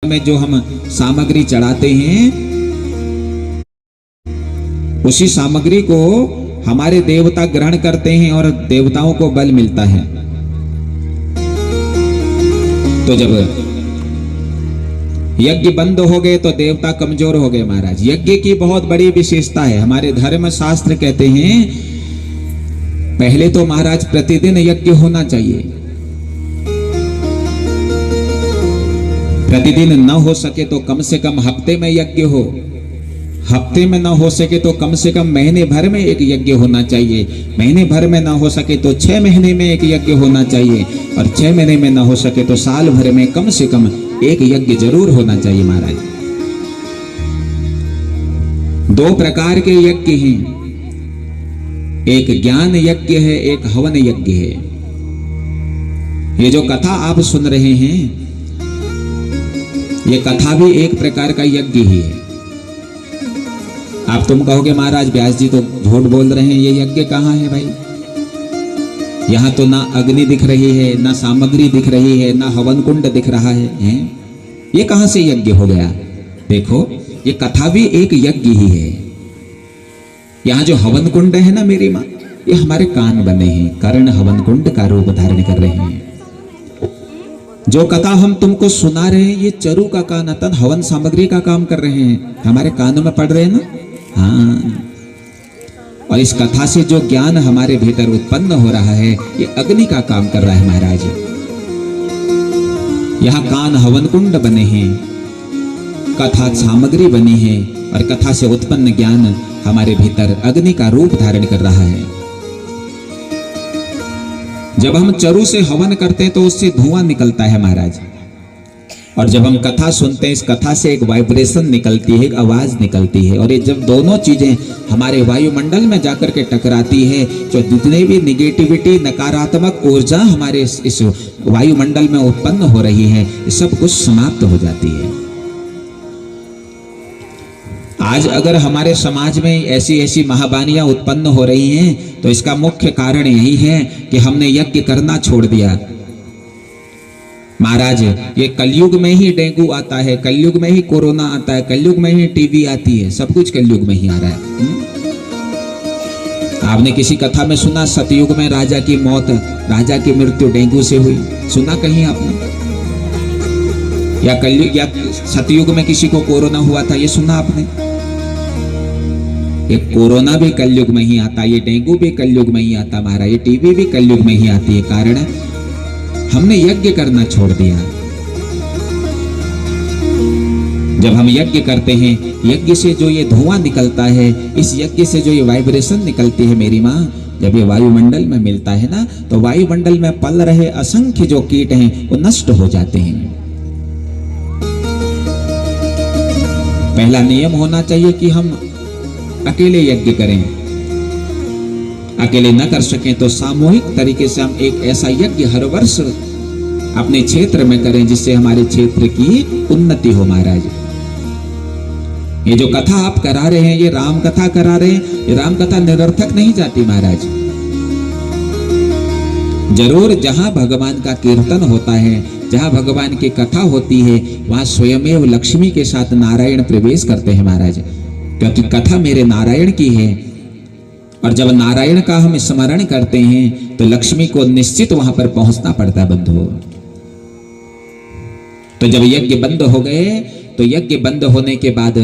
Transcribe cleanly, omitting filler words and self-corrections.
में जो हम सामग्री चढ़ाते हैं उसी सामग्री को हमारे देवता ग्रहण करते हैं और देवताओं को बल मिलता है। तो जब यज्ञ बंद हो गए तो देवता कमजोर हो गए महाराज। यज्ञ की बहुत बड़ी विशेषता है। हमारे धर्म शास्त्र कहते हैं पहले तो महाराज प्रतिदिन यज्ञ होना चाहिए। प्रतिदिन न हो सके तो कम से कम हफ्ते में यज्ञ हो, हफ्ते में न हो सके तो कम से कम महीने भर में एक यज्ञ होना चाहिए, महीने भर में न हो सके तो 6 महीने में एक यज्ञ होना चाहिए, और 6 महीने में न हो सके तो साल भर में कम से कम एक यज्ञ जरूर होना चाहिए महाराज। 2 प्रकार के यज्ञ हैं, एक ज्ञान यज्ञ है, एक हवन यज्ञ है। ये जो कथा आप सुन रहे हैं ये कथा भी एक प्रकार का यज्ञ ही है। आप तुम कहोगे महाराज व्यास जी तो झूठ बोल रहे हैं, ये यज्ञ कहाँ है भाई? यहाँ तो ना अग्नि दिख रही है, ना सामग्री दिख रही है, ना हवन कुंड दिख रहा है? ये कहाँ से यज्ञ हो गया? देखो ये कथा भी एक यज्ञ ही है। यहाँ जो हवन कुंड है ना मेरी माँ, ये हमारे कान बने हैं, कर्ण हवन कुंड का रूप धारण कर रहे हैं। जो कथा हम तुमको सुना रहे हैं ये चरु का कान अतन हवन सामग्री का काम कर रहे हैं, हमारे कानों में पड़ रहे हैं ना। हाँ, और इस कथा से जो ज्ञान हमारे भीतर उत्पन्न हो रहा है ये अग्नि का काम कर रहा है महाराज। यहाँ कान हवन कुंड बने हैं, कथा सामग्री बनी है, और कथा से उत्पन्न ज्ञान हमारे भीतर अग्नि का रूप धारण कर रहा है। जब हम चरु से हवन करते हैं तो उससे धुआं निकलता है महाराज, और जब हम कथा सुनते हैं इस कथा से एक वाइब्रेशन निकलती है, एक आवाज निकलती है, और ये जब दोनों चीजें हमारे वायुमंडल में जाकर के टकराती है तो जितने भी निगेटिविटी नकारात्मक ऊर्जा हमारे इस वायुमंडल में उत्पन्न हो रही है ये सब कुछ समाप्त हो जाती है। आज अगर हमारे समाज में ऐसी ऐसी महाबानियां उत्पन्न हो रही हैं तो इसका मुख्य कारण यही है कि हमने यज्ञ करना छोड़ दिया महाराज। ये कलयुग में ही डेंगू आता है, कलयुग में ही कोरोना आता है, कलयुग में ही टीबी आती है, सब कुछ कलयुग में ही आ रहा है। आपने किसी कथा में सुना सतयुग में राजा की मौत, राजा की मृत्यु डेंगू से हुई? सुना कहीं आपने? या कलयुग या सतयुग में किसी को कोरोना हुआ था, ये सुना आपने? ये कोरोना भी कलयुग में ही आता, ये डेंगू भी कलयुग में ही आता महाराज, ये टीबी भी कलयुग में ही आती है। कारण हमने यज्ञ करना छोड़ दिया। जब हम यज्ञ करते हैं, यज्ञ से जो ये धुआं निकलता है, इस यज्ञ से जो ये वाइब्रेशन निकलती है मेरी माँ, जब ये वायुमंडल में मिलता है ना तो वायुमंडल में पल रहे असंख्य जो कीट हैं वो नष्ट हो जाते हैं। पहला नियम होना चाहिए कि हम अकेले यज्ञ करें, अकेले न कर सकें तो सामूहिक तरीके से हम एक ऐसा यज्ञ हर वर्ष अपने क्षेत्र में करें जिससे हमारे क्षेत्र की उन्नति हो महाराज। ये जो कथा आप करा रहे हैं ये राम कथा करा रहे हैं, ये राम कथा निरर्थक नहीं जाती महाराज। जरूर जहां भगवान का कीर्तन होता है, जहां भगवान की कथा होती है वहां स्वयमेव लक्ष्मी के साथ नारायण प्रवेश करते हैं महाराज, क्योंकि कथा मेरे नारायण की है। और जब नारायण का हम स्मरण करते हैं तो लक्ष्मी को निश्चित वहां पर पहुंचना पड़ता है बंधु। तो जब यज्ञ बंद हो गए तो यज्ञ बंद होने के बाद